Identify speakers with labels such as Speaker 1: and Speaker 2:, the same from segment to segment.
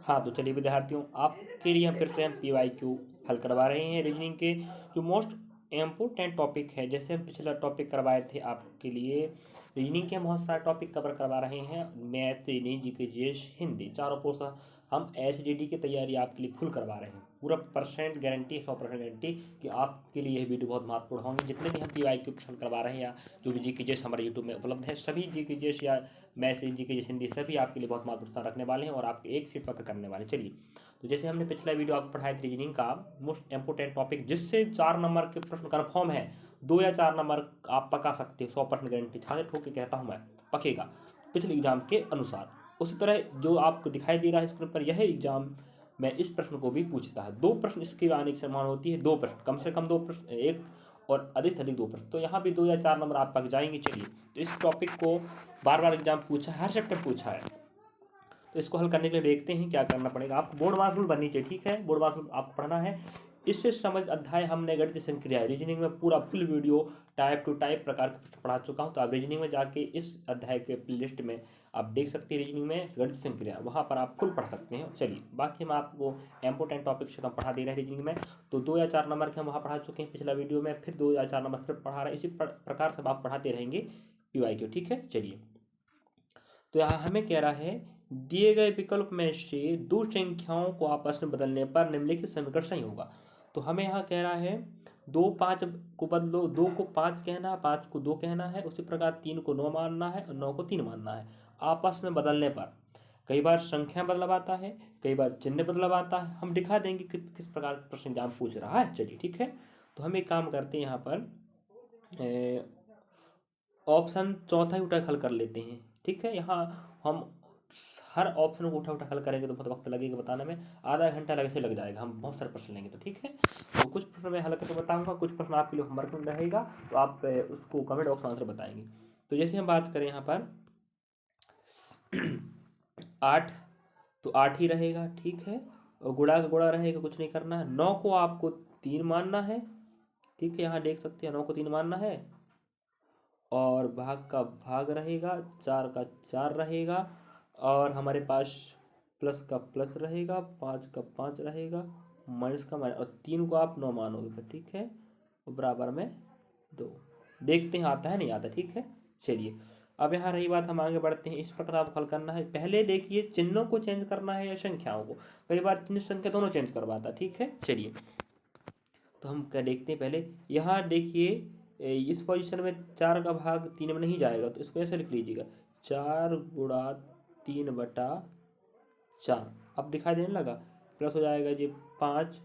Speaker 1: हाँ, तो चलिए विद्यार्थियों, आपके लिए हम फिर से हम PYQ हल करवा रहे हैं रीजनिंग के जो मोस्ट इम्पोर्टेंट टॉपिक है। जैसे हम पिछला टॉपिक करवाए थे आपके लिए रीजनिंग के बहुत सारे टॉपिक कवर करवा रहे हैं। Maths, reasoning, GK, GS, Hindi, चारों पोर्शन हम एचडीडी की तैयारी आपके लिए फुल करवा रहे हैं। पूरा परसेंट गारंटी, 100% गारंटी कि आपके लिए यह वीडियो बहुत महत्वपूर्ण होंगे। जितने भी हम PYQ प्रश्न करवा रहे हैं या जो भी जीके जीएस हमारे यूट्यूब में उपलब्ध है, सभी जीके जीएस या मैथ्स, जीके जीएस, हिंदी सभी आपके लिए बहुत महत्वपूर्ण स्थान रखने वाले हैं और आपके एक सीट पक्का करने वाले। चलिए, तो जैसे हमने पिछला वीडियो आपको पढ़ाया था रीजनिंग का मोस्ट इंपोर्टेंट टॉपिक, जिससे 4 नंबर के प्रश्न कन्फर्म है, 2 या 4 नंबर आप पका सकते हो, 100% गारंटी छाते ठोक के कहता हूँ मैं, पकेगा पिछले एग्जाम के अनुसार। उसी तरह जो आपको दिखाई दे रहा है स्क्रीन पर, यह एग्जाम में इस प्रश्न को भी पूछता है। 2 प्रश्न इसके आने की संभावना होती है, 2 प्रश्न, कम से कम 2 प्रश्न, एक और अधिक से अधिक 2 प्रश्न, तो यहाँ भी 2 या 4 नंबर आप पक जाएंगे। चलिए, तो इस टॉपिक को बार बार एग्जाम पूछा है, हर चैप्टर पूछा है, तो इसको हल करने के लिए देखते हैं क्या करना पड़ेगा। आपको बोर्ड मास रूल बननी चाहिए, ठीक है, बोर्ड मास रूल आपको पढ़ना है। इससे समझ अध्याय हमने गणित संक्रिया रीजनिंग में पूरा full video type two type प्रकार के पढ़ा चुका हूँ, तो आप रीजनिंग में जाके इस अध्याय के प्लेलिस्ट में आप देख सकते हैं रीजनिंग में गणित संक्रिया, वहाँ पर आप फुल पढ़ सकते हैं। चलिए, बाकी हम आपको इंपोर्टेंट टॉपिक से हम पढ़ा दे रहे हैं रीजनिंग में, तो 2 या 4 नंबर के हम वहाँ पढ़ा चुके हैं पिछला वीडियो में, फिर 2 या 4 नंबर फिर पढ़ा रहे हैं। इसी प्रकार से आप पढ़ाते रहेंगे PYQ, ठीक है। चलिए, तो यहाँ हमें कह रहा है दिए गए विकल्प में से 2 संख्याओं को आपस में बदलने पर निम्नलिखित समीकरण सही होगा। तो हमें यहाँ कह रहा है 2 5 को बदलो, 2 को 5 कहना है, 5 को 2 कहना है, उसी प्रकार 3 को 9 मानना है और 9 को 3 मानना है। आपस में बदलने पर कई बार संख्या बदलवाता है, कई बार चिन्ह बदलवाता है। हम दिखा देंगे किस किस प्रकार का प्रश्न एग्जाम पूछ रहा है। चलिए, ठीक है, तो हम एक काम करते हैं, यहाँ पर ऑप्शन चौथा ही उठा हल कर लेते हैं, ठीक है। यहाँ हम हर ऑप्शन को उठा उठा हल करेंगे तो बहुत वक्त लगेगा बताने में, आधा घंटा लगे से लग जाएगा, हम बहुत सारे प्रश्न लेंगे तो, ठीक है। तो कुछ प्रश्न मैं हल करके बताऊंगा, कुछ प्रश्न आपके लिए होमवर्क में रहेगा, तो आप उसको कमेंट बॉक्स में आंसर बताएंगे। तो जैसे हम बात करें यहाँ पर 8, तो 8 ही रहेगा, ठीक है, और गुणा का गुणा रहेगा, कुछ नहीं करना है। 9 को आपको 3 मानना है, ठीक है, यहाँ देख सकते हैं 9 को 3 मानना है, और भाग का भाग रहेगा, 4 का 4 रहेगा, और हमारे पास प्लस का प्लस रहेगा, 5 का 5 रहेगा, माइनस का माइनस, और 3 को आप 9 मानोगे फिर, ठीक है, और बराबर में 2। देखते हैं आता है नहीं आता, ठीक है। चलिए, अब यहाँ रही बात, हम आगे बढ़ते हैं। इस प्रकार आपको हल करना है। पहले देखिए चिन्हों को चेंज करना है या संख्याओं को, कई बार चिन्ह संख्या दोनों चेंज करवाता, ठीक है। चलिए, तो हम क्या देखते हैं, पहले यहाँ देखिए इस पोजीशन में 4 का भाग 3 में नहीं जाएगा, तो इसको ऐसे लिख लीजिएगा 4 गुणा 3/4। अब दिखाई देने लगा, प्लस हो जाएगा जी 5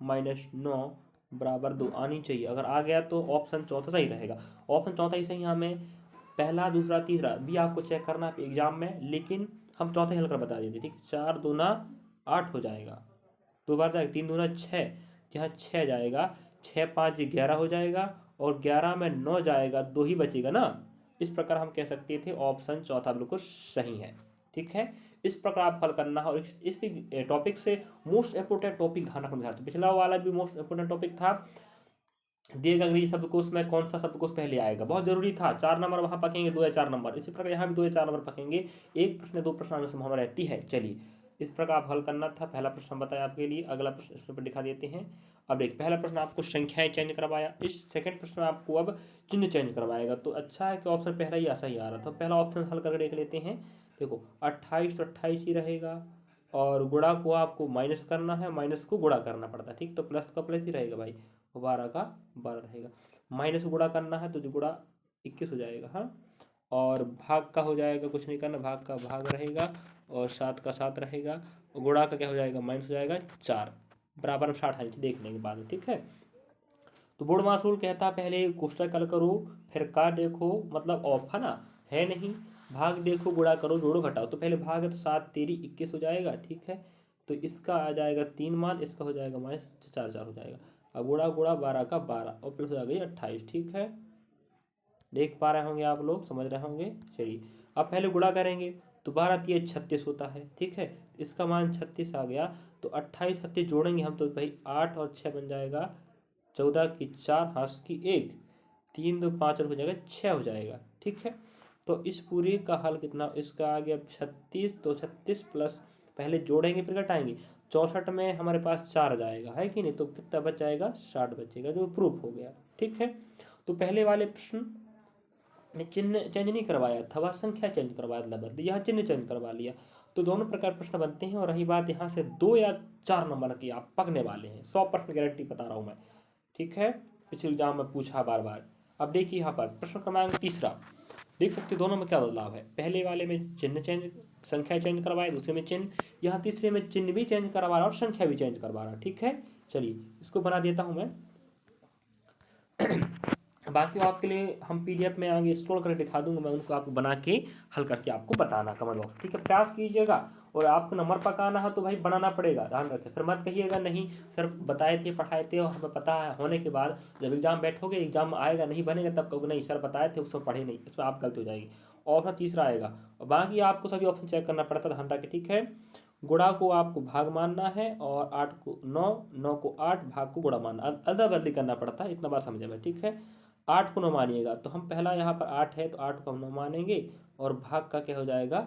Speaker 1: माइनस 9 बराबर 2 आनी चाहिए। अगर आ गया तो ऑप्शन चौथा सही रहेगा। ऑप्शन चौथा ही सही, हमें पहला दूसरा तीसरा भी आपको चेक करना है एग्जाम में, लेकिन हम चौथा ही हल कर बता देते, ठीक। 4 दूना 8 हो जाएगा, 2 बार जाएगा, 3 दूना 6, यहाँ 6 जाएगा, 6 5 11 हो जाएगा, और 11 में 9 जाएगा, 2 ही बचेगा ना। इस प्रकार हम कह सकते थे ऑप्शन चौथा बिल्कुल सही है, ठीक है। इस प्रकार आप हल करना है, और इस टॉपिक से मोस्ट इंपोर्टेंट टॉपिक ध्यान रखना चाहते, पिछला वाला भी मोस्ट इंपोर्टेंट टॉपिक था, दिए गए अंग्रेजी शब्दकोश में कौन सा शब्दकोश पहले आएगा, बहुत जरूरी था। 4 नंबर वहाँ पकेंगे, 2 या 4 नंबर, इसी प्रकार यहाँ भी 2 या 4 नंबर पकेंगे, एक प्रश्न 2 प्रश्न आने की संभावना रहती है। चलिए, इस प्रकार आप हल करना था। पहला प्रश्न हम बताया आपके लिए, अगला प्रश्न इसमें दिखा देते हैं। अब देखिए, पहला प्रश्न आपको संख्याएं चेंज करवाया, इस सेकंड प्रश्न में आपको अब चिन्ह चेंज करवाएगा। तो अच्छा है कि ऑप्शन पहला ही ऐसा ही आ रहा था, पहला ऑप्शन हल करके देख लेते हैं। देखो 28 तो 28 ही रहेगा, और गुणा को आपको माइनस करना है, माइनस को गुणा करना पड़ता है, ठीक, तो प्लस का प्लस ही रहेगा भाई, 12 का 12 रहेगा। माइनस गुणा करना है तो जो गुणा 21 हो जाएगा, हाँ, और भाग का हो जाएगा, कुछ नहीं करना, भाग का भाग रहेगा, और 7 का 7 रहेगा, और गुणा का क्या हो जाएगा, माइनस हो जाएगा 4, बराबर में 60 आनी चाहिए, देख लेंगे बाद में, ठीक है। तो बोर्ड मास रूल कहता है पहले कोष्टक हल करो, फिर का देखो, मतलब ऑफ है ना, है नहीं, भाग देखो, गुणा करो, जोड़ो घटाओ। तो पहले भाग है, तो 7 तेरी 21 हो जाएगा, ठीक है, तो इसका आ जाएगा 3 मान, इसका हो जाएगा माइनस 4 4 हो जाएगा, अब गुणा गुणा 12 का 12, और प्लस हो जाएगा 28, ठीक है, देख पा रहे होंगे आप लोग, समझ रहे होंगे। चलिए, अब पहले गुणा करेंगे, तो 12 3 36 होता है, ठीक है, इसका मान 36 आ गया, तो 28 36 जोड़ेंगे हम, तो भाई 8 और 6 बन जाएगा, 14 की 4, हाथ की 1, 3 2 5 और हो जाएगा 6 हो जाएगा, ठीक है। तो इस पूरी का हल कितना, इसका आ गया 36, तो 36 प्लस पहले जोड़ेंगे फिर घटाएंगे। 64 में हमारे पास 4 जाएगा, है कि नहीं, तो कितना बच जाएगा, 60 बचेगा, जो प्रूफ हो गया। ठीक है, तो पहले वाले प्रश्न में चिन्ह चेंज नहीं करवाया था, वह संख्या चेंज करवा बदली, यहाँ चिन्ह चेंज करवा लिया। तो दोनों प्रकार प्रश्न बनते हैं। और रही बात यहाँ से 2 या 4 नंबर की, आप पकने वाले हैं, 100% गारंटी बता रहा हूँ मैं। ठीक है, पिछले एग्जाम में पूछा बार बार। अब देखिए यहाँ पर प्रश्न क्रमांक तीसरा, देख सकते दोनों में क्या बदलाव है। पहले वाले में चिन्ह चेंज, संख्या चेंज करवाए, दूसरे में चिन्ह, यहाँ तीसरे में चिन्ह भी चेंज करवा रहा और संख्या भी चेंज करवा रहा। ठीक है, चलिए इसको बना देता हूँ मैं। बाकी आपके लिए हम पीडीएफ में आगे स्क्रॉल करके दिखा दूंगा, मैं उनको आपको बना के हल करके आपको बताना कमेंट बॉक्स। ठीक है, प्रयास कीजिएगा, और आपको नंबर पकाना है तो भाई बनाना पड़ेगा, ध्यान रखें। फिर मत कहिएगा नहीं सर बताए थे पढ़ाए थे और हमें पता है, होने के बाद जब एग्जाम बैठोगे, एग्जाम आएगा नहीं बनेगा, तब कहोगे नहीं सर बताए थे उसमें पढ़े नहीं, इसमें आप गलती हो जाएगी। ऑप्शन तीसरा आएगा, और बाकी आपको सभी ऑप्शन चेक करना पड़ता है, ध्यान रखें। ठीक है, गुणा को आपको भाग मानना है, और 8 को 9, 9 को 8, भाग को गुणा मानना, अदला बदली करना पड़ता है, इतना बात समझे में। ठीक है, 8 को 9 मानिएगा, तो हम पहला यहाँ पर 8 है तो 8 को हम 9 मानेंगे, और भाग का क्या हो जाएगा,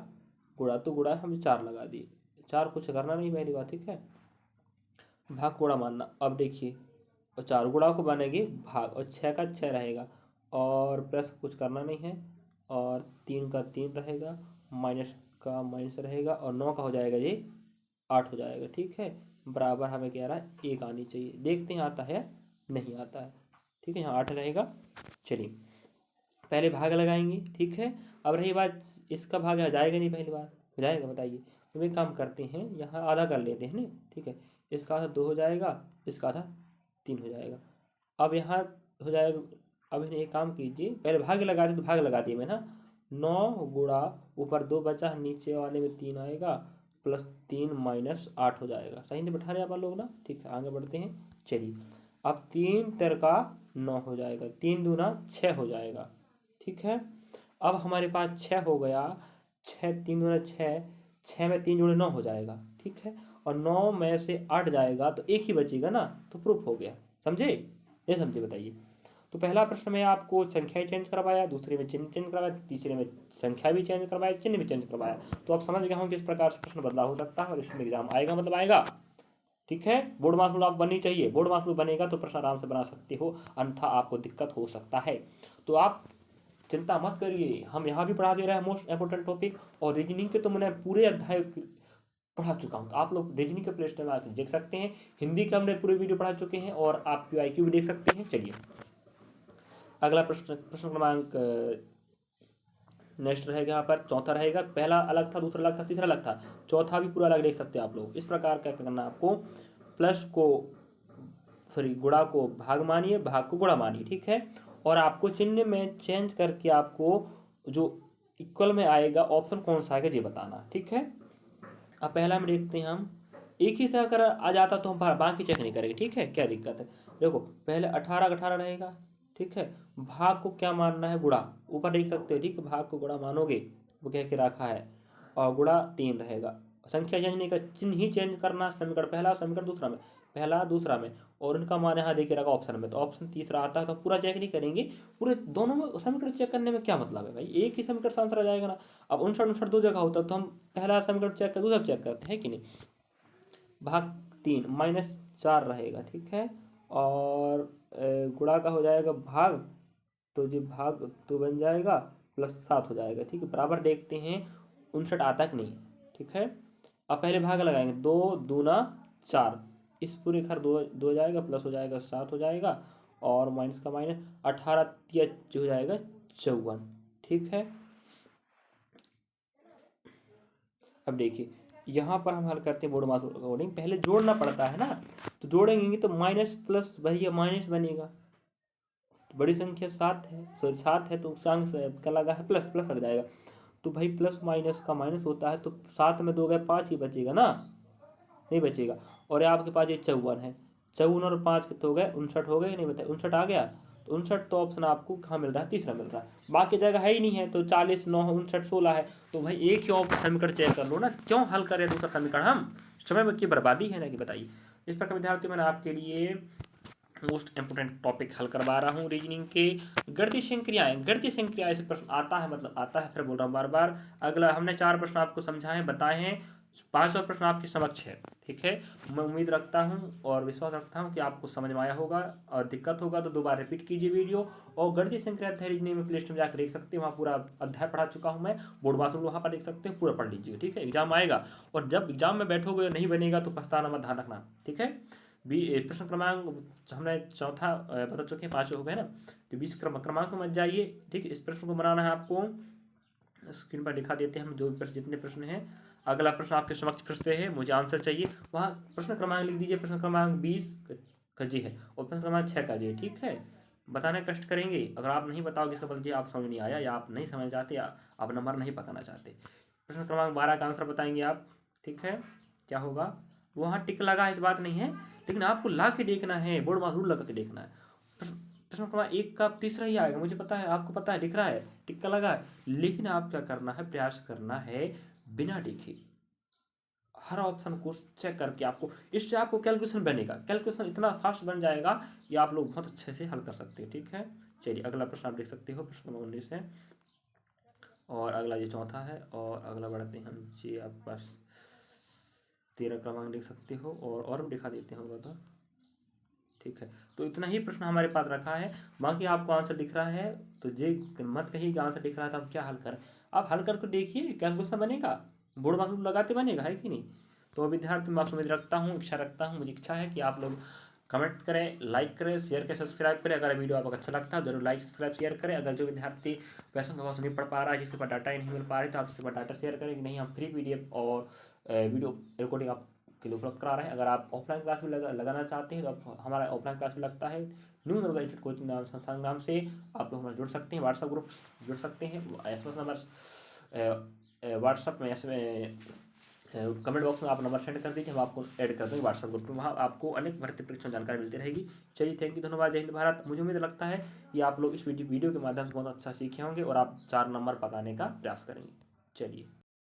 Speaker 1: गुणा, तो गुणा हम 4 लगा दिए, 4 कुछ करना नहीं पहली बात। ठीक है, भाग गुणा मानना। अब देखिए, और 4 गुणा को बनेगी भाग, और 6 का 6 रहेगा, और प्लस कुछ करना नहीं है, और 3 का 3 रहेगा, माइनस का माइनस रहेगा, और 9 का हो जाएगा ये 8 हो जाएगा। ठीक है, बराबर हमें कह रहा है 1 आनी चाहिए, देखते हैं आता है नहीं आता है। ठीक है, यहाँ 8 रहेगा। चलिए पहले भाग लगाएंगे। ठीक है, अब रही बात इसका भाग यहाँ जाएगा नहीं, पहली बात जाएगा बताइए, तो एक काम करते हैं यहाँ आधा कर लेते हैं ना। ठीक है, इसका आधा 2 हो जाएगा, इसका आधा 3 हो जाएगा। अब यहाँ हो जाएगा, अब इन्हें एक काम कीजिए, पहले भाग लगा दिए, तो भाग लगा दिए मैं ना, 9 गुणा ऊपर 2 बचा, नीचे वाले में 3 आएगा, प्लस 3 माइनस 8 हो जाएगा। सही नहीं बैठा रहे आप लोग ना। ठीक है, आगे बढ़ते हैं। चलिए अब 3 तिरका 9 हो जाएगा, 3 दूना 6 हो जाएगा। ठीक है, अब हमारे पास 6 हो गया, 6 3 दूना 6, 6 में 3 जोड़े 9 हो जाएगा। ठीक है, और 9 में से 8 जाएगा तो एक ही बचेगा ना, तो प्रूफ हो गया। समझे, ये समझे बताइए। तो पहला प्रश्न में आपको संख्या चेंज करवाया, दूसरे में चिन्ह चेंज करवाया, तीसरे में संख्या भी चेंज करवाया, चिन्ह भी चेंज करवाया। तो आप समझ गए होंगे किस प्रकार से प्रश्न बदलाव हो सकता है, और इसमें एग्जाम आएगा मतलब आएगा। ठीक है, बोर्ड मार्क्स रूल आप बननी चाहिए, बोर्ड मार्क्स रूल बनेगा तो प्रश्न आराम से बना सकते हो, अन्यथा आपको दिक्कत हो सकता है। तो आप चिंता मत करिए, हम यहाँ भी पढ़ा दे रहे हैं मोस्ट इंपोर्टेंट टॉपिक, और रीजनिंग के तो मैंने पूरे अध्याय पढ़ा चुका हूँ, तो आप लोग रीजनिंग के प्ले स्टोर में आकर देख सकते हैं। हिंदी के हमने पूरे वीडियो पढ़ा चुके हैं, और आप PYQ भी देख सकते हैं। चलिए अगला प्रश्न, प्रश्न क्रमांक नेक्स्ट रहेगा, यहाँ पर चौथा रहेगा। पहला अलग था, दूसरा अलग था, तीसरा अलग था, चौथा भी पूरा अलग देख सकते हैं आप लोग। इस प्रकार क्या करना आपको, प्लस को सॉरी गुणा को भाग मानिए, भाग को गुणा मानिए। ठीक है, और आपको चिन्ह में चेंज करके आपको जो इक्वल में आएगा ऑप्शन कौन सा आएगा ये बताना। ठीक है, अब पहला में देखते हैं हम, एक ही से अगर आ जाता तो हम बाकी चेक नहीं करेंगे। ठीक है, क्या दिक्कत है, देखो पहले 18 18 रहेगा। ठीक है, भाग को क्या मानना है, गुणा, ऊपर देख सकते हो। ठीक है, भाग को गुणा मानोगे, वो कह के रखा है, और गुणा 3 रहेगा। संख्या चेंज नहीं कर, चिन्ह ही चेंज करना, समीकरण पहला समीकरण दूसरा में, पहला दूसरा में, और उनका मान यहाँ देखे रखा ऑप्शन में, तो ऑप्शन तीसरा आता है। तो पूरा चेक नहीं करेंगे, पूरे दोनों में समीकरण चेक करने में क्या मतलब है भाई, एक ही समीकरण से आंसर आ जाएगा ना। अब 59 दो जगह होता है, तो हम पहला समीकरण चेक कर दूसरा चेक करते हैं कि नहीं। भाग 3 माइनस 4 रहेगा। ठीक है, और गुणा का हो जाएगा भाग, तो जो भाग तो बन जाएगा, प्लस 7 हो जाएगा। ठीक है, बराबर देखते हैं 59 आता कि नहीं। ठीक है, अब पहले भाग लगाएंगे, 2 दूना 4, इस पूरे घर 2 2 हो जाएगा, प्लस हो जाएगा 7 हो जाएगा, और माइनस का माइनस, 18 तिया हो जाएगा 54। ठीक है, अब देखिए यहाँ पर हम हल करते हैं बोर्ड मास अकॉर्डिंग, पहले जोड़ना पड़ता है ना, तो जोड़ेंगे तो माइनस प्लस भैया माइनस बनेगा, तो बड़ी संख्या 7 है, सॉरी 7 है, तो संग का लगा है प्लस, प्लस लग जाएगा, तो भाई प्लस माइनस का माइनस होता है, तो 7 में 2 गए 5 ही बचेगा ना, नहीं बचेगा। और ये आपके पास ये 54 है, 54 और 5 कितने हो गए, 59 हो गए, नहीं बताए 59 आ गया, तो 59 तो ऑप्शन आपको कहाँ मिल रहा है, तीसरा मिल रहा है, बाकी जगह है ही नहीं है, तो 40 9 59 16 है, तो भाई एक ही ऑप्शन समीकरण चेक कर लो ना, क्यों हल करें दूसरा समीकरण हम, समय की बर्बादी है ना कि बताइए। इस प्रकार विद्यार्थी मैंने आपके लिए मोस्ट इंपोर्टेंट टॉपिक हल करवा रहा हूँ रीजनिंग के, गणितीय संक्रियाएं, गणितीय संक्रियाएं से प्रश्न आता है, मतलब आता है, फिर बोल रहा हूँ बार बार। अगला हमने 4 प्रश्न आपको समझाए बताए हैं, पांचवा प्रश्न आपके समक्ष है। ठीक है, मैं उम्मीद रखता हूं और विश्वास रखता हूं कि आपको समझ में आया होगा, और दिक्कत होगा तो दोबारा रिपीट कीजिए वीडियो। और गणितीय संक्रिया अध्याय रीजनिंग में प्ले स्टोर में जाकर देख सकते हैं, वहाँ पूरा अध्याय पढ़ा चुका हूँ मैं, बोर्ड मासूम वहाँ पर देख सकते हैं, पूरा पढ़ लीजिएगा। ठीक है, एग्जाम आएगा और जब एग्जाम में बैठोगे नहीं बनेगा तो पछताना मत, ध्यान रखना। ठीक है, प्रश्न क्रमांक हमने चौथा बता चुके हैं, 5 हो गए ना, तो 20 क्रमांक में मत जाइए। ठीक है, इस प्रश्न को बनाना है आपको, स्क्रीन पर दिखा देते हैं हम जो भी जितने प्रश्न हैं। अगला प्रश्न आपके समक्ष फिर से है, मुझे आंसर चाहिए, वहाँ प्रश्न क्रमांक लिख दीजिए, प्रश्न क्रमांक 20 का जी है और प्रश्न क्रमांक 6 का जी है। ठीक है, बताने का कष्ट करेंगे, अगर आप नहीं बताओगे इसका मतलब आप समझ नहीं आया या आप नहीं समझ चाहते या आप नंबर नहीं पकाना चाहते। प्रश्न क्रमांक 12 का आंसर बताएंगे आप। ठीक है, क्या होगा, वहाँ टिक लगा इस बात नहीं है, लेकिन आपको ला के देखना है, बोर्ड मास रूल लगा के देखना है। प्रश्न क्रमांक 1 का तीसरा ही आएगा, मुझे पता है, आपको पता है, दिख रहा है, टिक्का लगा है, लेकिन आप क्या करना है, प्रयास करना है बिना देखे हर ऑप्शन को चेक करके, आपको इससे आपको कैलकुलेशन बनेगा, कैलकुलेशन इतना फास्ट बन जाएगा कि आप लोग बहुत अच्छे से हल कर सकते हैं। ठीक है, चलिए अगला प्रश्न आप देख सकते हो, प्रश्न नंबर 19 है और अगला ये चौथा है, और अगला बढ़ते हैं हम जी, आपके पास 13 क्रमांक देख सकते हो और भी दिखा देते होगा तो। ठीक है, तो इतना ही प्रश्न हमारे पास रखा है, बाकी आपको आंसर दिख रहा है तो जे मत कहिए कि आंसर दिख रहा था, अब क्या हल करें, आप हल करके देखिए, कैलकुलेशन बनेगा, बोर्ड मार्क्स लगाते बनेगा, है कि नहीं। तो विद्यार्थी मैं उम्मीद रखता हूँ, इच्छा रखता हूँ, मुझे इच्छा है कि आप लोग कमेंट करें, लाइक करें, शेयर करें, सब्सक्राइब करें। अगर वीडियो आपको अच्छा लगता है जरूर लाइक सब्सक्राइब शेयर करें। अगर जो विद्यार्थी क्वेश्चन का नहीं पढ़ पा रहा है, जिसके पास डाटा ही नहीं मिल पा रही, तो आप उसके पास डाटा शेयर करें कि नहीं, हम फ्री PDF और वीडियो रिकॉर्डिंग आपके लिए उपलब्ध करा रहे हैं। अगर आप ऑफलाइन क्लास भी लगाना चाहते हैं तो आप हमारा ऑफलाइन क्लास भी लगता है, न्यू नर्मदा इंस्टीट्यूट कोचिंग नाम संस्थान नाम से, आप लोग हमारे जुड़ सकते हैं, व्हाट्सअप ग्रुप जुड़ सकते हैं, SMS नंबर व्हाट्सअप में कमेंट बॉक्स में आप नंबर सेंड कर दीजिए, हम आपको ऐड कर देंगे व्हाट्सअप ग्रुप में, वहाँ आपको अनेक भर्ती परीक्षा जानकारी मिलती रहेगी। चलिए, थैंक यू, धन्यवाद, जय हिंद भारत। मुझे उम्मीद लगता है कि आप लोग इस वीडियो के माध्यम से बहुत अच्छा सीखे होंगे और आप 4 नंबर पकाने का प्रयास करेंगे। चलिए।